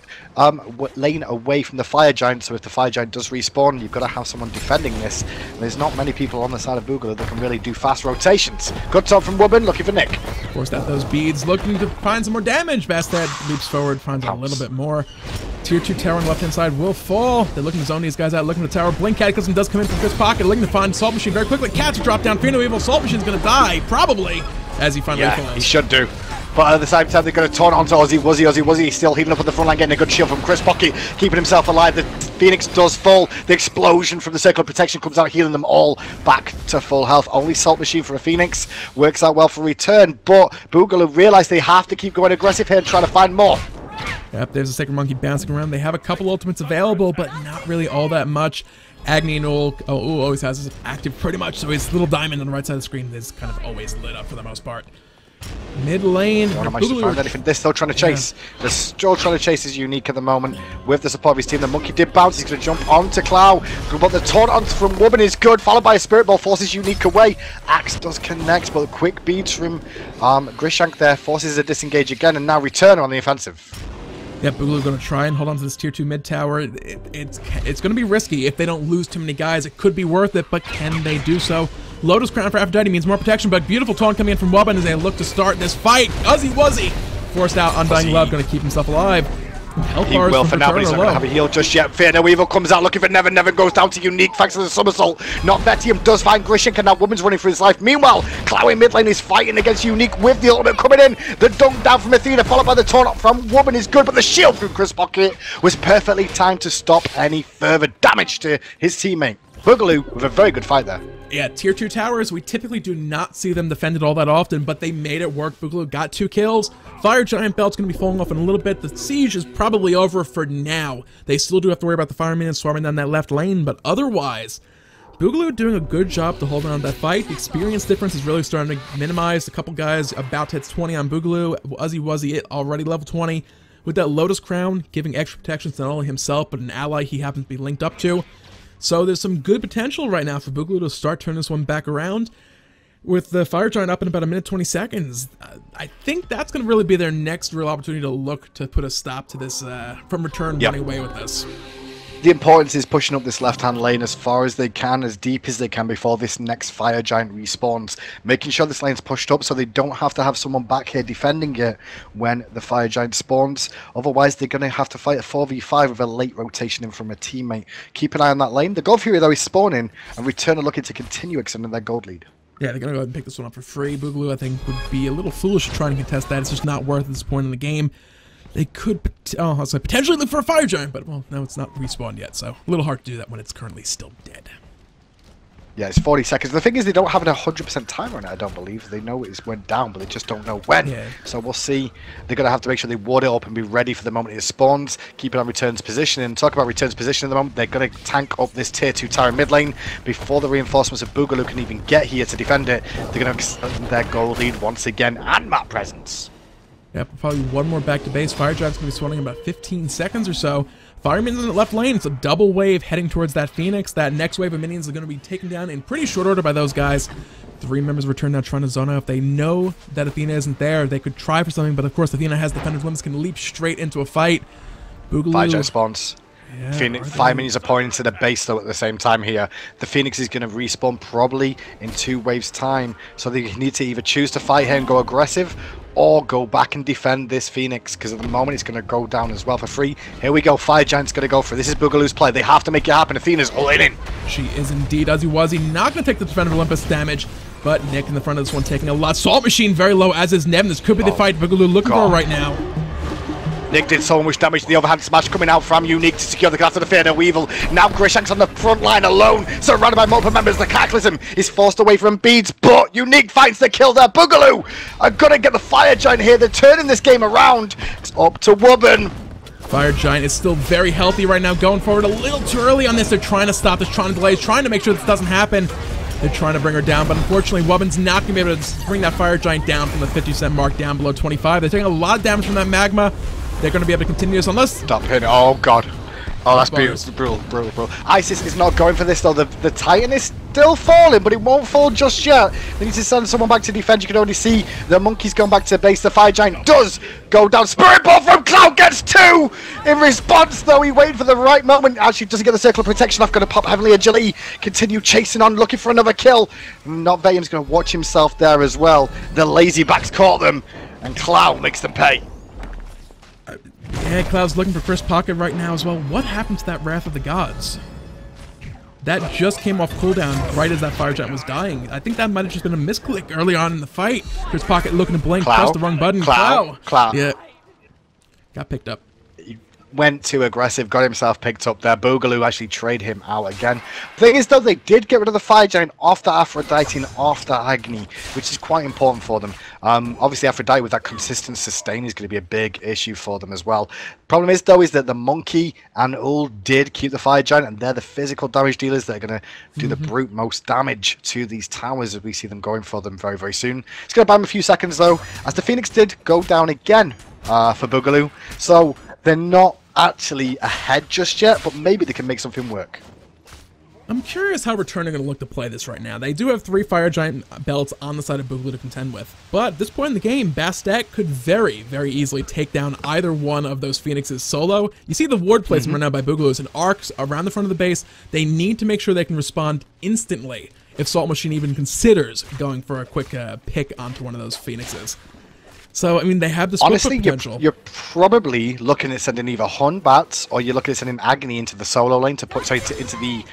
lane away from the Fire Giant. So if the Fire Giant does respawn, you've got to have someone defending this. And there's not many people on the side of Boogaloo that can really do fast rotations. Good top from Wobbin, looking for Nick. Forced out those beads, looking to find some more damage. Bastet leaps forward, finds a little bit more. Tier 2 tower on the left-hand side will fall. They're looking to zone these guys out, looking at the tower. Blink Cataclysm does come in from Chris' pocket, looking to find Assault Machine very quickly. Cats drop down, Fear No Evil. Assault Machine's going to die, probably, as he finally falls. Yeah, he should do. But at the same time, they're going to turn onto Ozzy Wuzzy. He's still healing up at the front line, getting a good shield from Chris' pocket, keeping himself alive. The Phoenix does fall. The explosion from the Circle of Protection comes out, healing them all back to full health. Only Assault Machine for a Phoenix. Works out well for return, but Boogaloo realise they have to keep going aggressive here and trying to find more. Yep, there's a Sacred Monkey bouncing around. They have a couple ultimates available, but not really all that much. Agni and Ullr always has this active pretty much, so his little diamond on the right side of the screen is kind of always lit up for the most part. Mid lane. Don't manage to find anything. They're still trying to chase. Yeah. They're still trying to chase his Unique at the moment with the support of his team. The Monkey did bounce. He's going to jump onto Clow. But the taunt from Woman is good, followed by a Spirit Ball, forces Unique away. Axe does connect, but quick beats from Grishank there forces a disengage again, and now Return on the offensive. Yep, Boogaloo going to try and hold on to this tier 2 mid tower. It's going to be risky. If they don't lose too many guys, it could be worth it, but can they do so? Lotus Crown for Aphrodite means more protection, but beautiful taunt coming in from Wobbin as they look to start this fight. Uzzy Wuzzy forced out, Undying Love going to keep himself alive. He will for now, but he's not going to have a heal just yet. Fear No Evil comes out looking for Never goes down to Unique thanks to the somersault. Not Vetium does find Grishank, and now Woman's running for his life. Meanwhile, Clow in mid lane is fighting against Unique with the ultimate coming in. The dunk down from Athena, followed by the taunt from Woman is good, but the shield from Chris' pocket was perfectly timed to stop any further damage to his teammate. Boogaloo with a very good fight there. Yeah, tier 2 towers, we typically do not see them defended all that often, but they made it work. Boogaloo got 2 kills. Fire Giant Belt's going to be falling off in a little bit. The siege is probably over for now. They still do have to worry about the firemen and swarming down that left lane, but otherwise, Boogaloo doing a good job to hold on to that fight. The experience difference is really starting to minimize. A couple guys about to hit 20 on Boogaloo. Uzzy Wuzzy already level 20. With that Lotus Crown, giving extra protections to not only himself, but an ally he happens to be linked up to. So there's some good potential right now for Boogaloo to start turning this one back around. With the Fire Giant up in about a minute 20 seconds, I think that's going to really be their next real opportunity to look to put a stop to this from Return running away with this. The importance is pushing up this left-hand lane as far as they can, as deep as they can before this next Fire Giant respawns. Making sure this lane's pushed up so they don't have to have someone back here defending it when the Fire Giant spawns. Otherwise, they're going to have to fight a 4v5 with a late rotation in from a teammate. Keep an eye on that lane. The Gold Fury, though, is spawning, and Return are looking to continue extending their gold lead. Yeah, they're going to go ahead and pick this one up for free. Boogaloo, I think, would be a little foolish to try and contest that. It's just not worth it at this point in the game. They could potentially look for a Fire Giant, but, well, no, it's not respawned yet, so a little hard to do that when it's currently still dead. Yeah, it's 40 seconds. The thing is, they don't have an 100% timer on it, I don't believe. They know it went down, but they just don't know when. Yeah. So we'll see. They're going to have to make sure they ward it up and be ready for the moment it spawns. Keep it on Return's position. And talk about Return's position at the moment, they're going to tank up this tier 2 tower mid lane before the reinforcements of Boogaloo can even get here to defend it. They're going to extend their gold lead once again, and map presence. Yep, probably one more back to base. Fire Giant's going to be spawning in about 15 seconds or so. Fireman's in the left lane. It's a double wave heading towards that Phoenix. That next wave of minions are going to be taken down in pretty short order by those guys. 3 members return now trying to zone out. If they know that Athena isn't there, they could try for something, but of course Athena has defender's limbs, can leap straight into a fight. Boogaloo. Fire Giant spawns. Yeah, Phoenix, 5 minions are pointing to the base though at the same time here. The Phoenix is going to respawn probably in 2 waves time, so they need to either choose to fight here and go aggressive or go back and defend this Phoenix, because at the moment it's going to go down as well for free. Here we go, Fire Giant's going to go for it. This is Boogaloo's play. They have to make it happen. Athena's all in. She is indeed. Uzzy Wuzzy not going to take the Defender of Olympus damage, but Nick in the front of this one taking a lot. Salt Machine very low, as is Nemesis. This could be the fight Boogaloo looking for right now. Nick did so much damage to the overhand smash coming out from Unique to secure the glass of the Fear No Evil. Now Grishank's on the front line alone, surrounded by multiple members. The Cataclysm is forced away from Beads, but Unique finds the kill there. Boogaloo are gonna get the Fire Giant here. They're turning this game around. It's up to Wubben. Fire Giant is still very healthy right now, going forward a little too early on this. They're trying to stop this, trying to delay, trying to make sure this doesn't happen. They're trying to bring her down, but unfortunately, Wubben's not going to be able to bring that Fire Giant down from the 50% mark down below 25. They're taking a lot of damage from that magma. They're going to be able to continue this unless... Stop hitting. Oh, God. Oh, that's brutal. Isis is not going for this, though. The Titan is still falling, but it won't fall just yet. They need to send someone back to defend. You can already see the Monkey's going back to base. The Fire Giant does go down. Spirit Ball from Cloud gets 2! In response, though, he waited for the right moment. Actually, doesn't get the Circle of Protection off. Going to pop Heavenly Agility. Continue chasing on, looking for another kill. Not Vayam's going to watch himself there as well. The Lazy Backs caught them, and Cloud makes them pay. Yeah, Cloud's looking for Chris Pocket right now as well. What happened to that Wrath of the Gods? That just came off cooldown right as that Fire Giant was dying. I think that might have just been a misclick early on in the fight. Chris Pocket looking to blink, pressed the wrong button. Cloud. Yeah. Got picked up. Went too aggressive, got himself picked up there. Boogaloo actually traded him out again. Thing is, though, they did get rid of the Fire Giant off the Aphrodite and off the Agni, which is quite important for them. Obviously, Aphrodite with that consistent sustain is going to be a big issue for them as well. Problem is, though, is that the Monkey and Ullr did keep the Fire Giant, and they're the physical damage dealers that are going to do the brute most damage to these towers as we see them going for them very, very soon. It's going to buy them a few seconds, though, as the Phoenix did go down again for Boogaloo. So they're not actually ahead just yet, but maybe they can make something work. I'm curious how Return are going to look to play this right now. They do have 3 Fire Giant belts on the side of Boogaloo to contend with, but at this point in the game, Bastet could very, very easily take down either one of those Phoenixes solo. You see the ward placement right now by Boogaloo is an arcs around the front of the base. They need to make sure they can respond instantly if Salt Machine even considers going for a quick pick onto one of those Phoenixes. So, I mean, they have the split potential. You're probably looking at sending either Hun Batz or you're looking at sending Agni into the solo lane to put, into the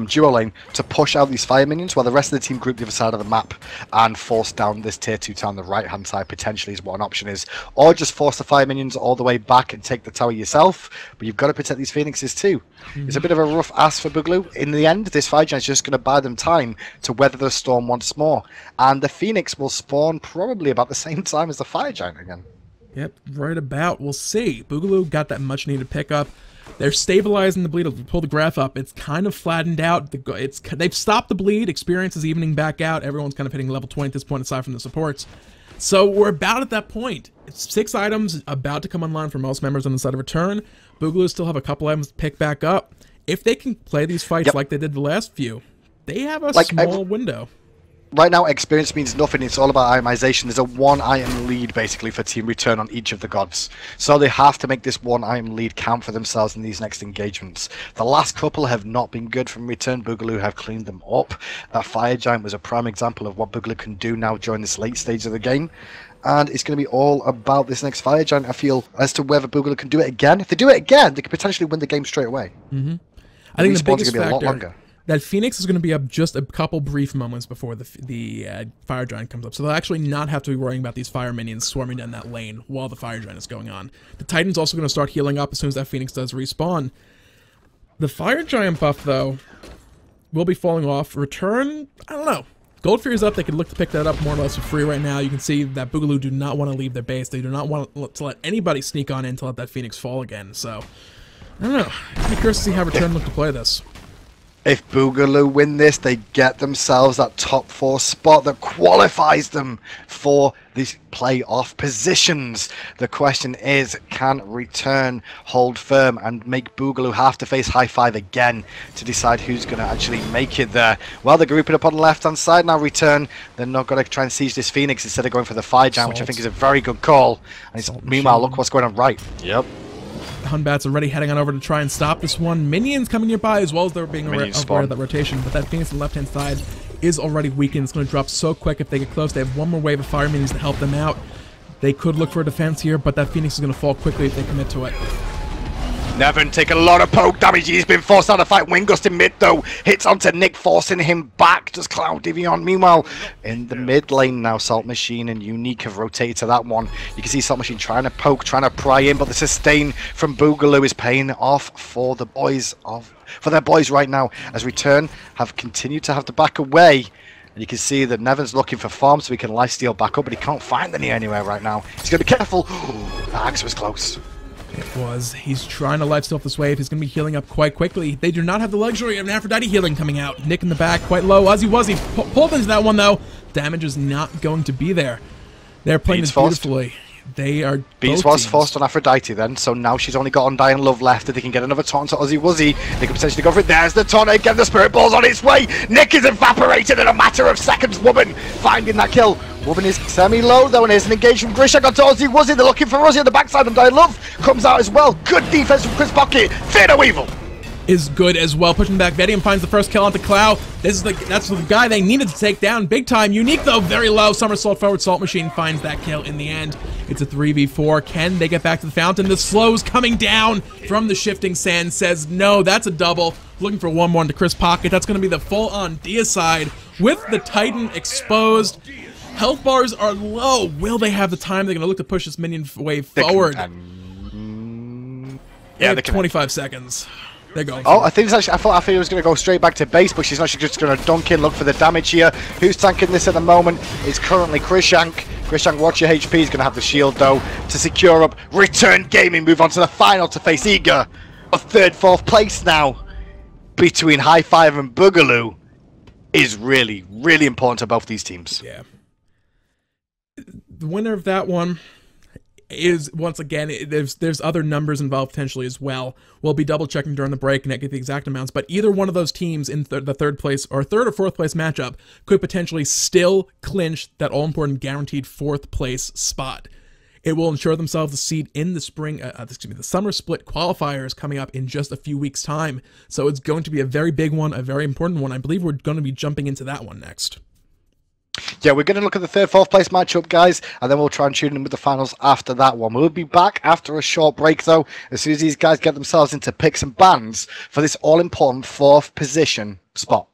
duo lane to push out these fire minions while the rest of the team group the other side of the map and force down this tier 2 tower on the right hand side potentially is what an option is. Or just force the fire minions all the way back and take the tower yourself, but you've got to protect these Phoenixes too. It's a bit of a rough ask for Boogaloo. In the end, this Fire Giant is just going to buy them time to weather the storm once more. And the Phoenix will spawn probably about the same time as the Fire Giant again. Yep, right about. We'll see. Boogaloo got that much needed pickup. They're stabilizing the bleed. To pull the graph up. It's kind of flattened out. They've stopped the bleed. Experience is evening back out. Everyone's kind of hitting level 20 at this point, aside from the supports. So we're about at that point. It's 6 items about to come online for most members on the side of Return. Boogaloo still have a couple items to pick back up. If they can play these fights like they did the last few, they have a small window. Right now, experience means nothing. It's all about itemization. There's a 1-item lead, basically, for Team Return on each of the gods. So they have to make this 1-item lead count for themselves in these next engagements. The last couple have not been good from Return. Boogaloo have cleaned them up. That Fire Giant was a prime example of what Boogaloo can do now during this late stage of the game. And it's going to be all about this next Fire Giant, I feel, as to whether Boogaloo can do it again. If they do it again, they could potentially win the game straight away. I think the biggest factor... that Phoenix is going to be up just a couple brief moments before the Fire Giant comes up. So they'll actually not have to be worrying about these fire minions swarming down that lane while the Fire Giant is going on. The Titan's also going to start healing up as soon as that Phoenix does respawn. The Fire Giant buff, though, will be falling off. Return, I don't know. Gold Fury's up. They could look to pick that up more or less for free right now. You can see that Boogaloo do not want to leave their base. They do not want to let anybody sneak on in to let that Phoenix fall again. So, I don't know. I'm curious to see how Return look to play this. If Boogaloo win this, they get themselves that top 4 spot that qualifies them for these playoff positions. The question is, can Return hold firm and make Boogaloo have to face High Five again to decide who's going to actually make it there? Well, they're grouping up on the left-hand side now. Return, they're not going to try and siege this Phoenix instead of going for the Fire Giant, which I think is a very good call. And meanwhile, look what's going on right. Yep. Hun Batz already heading on over to try and stop this one. Minions coming nearby as well as they're being aware of that rotation, but that Phoenix on the left-hand side is already weakened. It's going to drop so quick if they get close. They have one more wave of fire minions to help them out. They could look for a defense here, but that Phoenix is going to fall quickly if they commit to it. Nevin taking a lot of poke damage. He's been forced out of fight. Wingust in mid though. Hits onto Nick, forcing him back. Does Cloud Divion. Meanwhile, in the mid lane now, Salt Machine and Unique have rotated to that one. You can see Salt Machine trying to poke, trying to pry in, but the sustain from Boogaloo is paying off for the boys for their boys right now, as Return have continued to have to back away. And you can see that Nevin's looking for farm so he can lifesteal back up, but he can't find any anywhere right now. He's going to be careful. The axe was close. It was. He's trying to lifesteal this wave. He's going to be healing up quite quickly. They do not have the luxury of an Aphrodite healing coming out. Nick in the back, quite low. Wuzzy pulled into that one, though. Damage is not going to be there. They're playing this beautifully. They are Beats was forced on Aphrodite then, so now she's only got Undying Love left. If they can get another taunt to Uzi Wuzzy, they can potentially go for it. There's the taunt again, the Spirit Ball's on its way. Nick is evaporated in a matter of seconds. Woman finding that kill. Woman is semi-low though, and here's an engage from Grisha on to Uzi Wuzzy. They're looking for Uzi on the backside. Undying Love comes out as well. Good defense from Chris Pocket. Theater Weevil is good as well. Pushing back, Vedium finds the first kill onto Clow. That's the guy they needed to take down big time. Unique though, very low. Somersault forward. Salt Machine finds that kill in the end. It's a 3v4. Can they get back to the fountain? The slow's coming down from the shifting sand. Says no, that's a double. Looking for one more into Chris Pocket. That's going to be the full-on deicide with the Titan exposed. Health bars are low. Will they have the time? They're going to look to push this minion wave forward. Yeah, they 25 seconds. They're going. Oh, I think it's actually, I thought Athena was going to go straight back to base, but she's actually just going to dunk in, look for the damage here. Who's tanking this at the moment is currently Krishank. Krishank, watch your HP. He's going to have the shield, though, to secure up. Return Gaming move on to the final to face Eager of third, fourth place now. Between High Five and Boogaloo is really, really important to both these teams. Yeah. The winner of that one is, once again, there's other numbers involved potentially as well. We'll be double checking during the break and not get the exact amounts, but either one of those teams in the third place or third or fourth place matchup could potentially still clinch that all-important guaranteed fourth place spot. It will ensure themselves a seat in the the summer split qualifiers coming up in just a few weeks' time. So it's going to be a very big one, a very important one. I believe we're going to be jumping into that one next. Yeah, we're going to look at the third, fourth place matchup, guys, and then we'll try and tune in with the finals after that one. We'll be back after a short break, though, as soon as these guys get themselves into picks and bans for this all-important fourth position spot.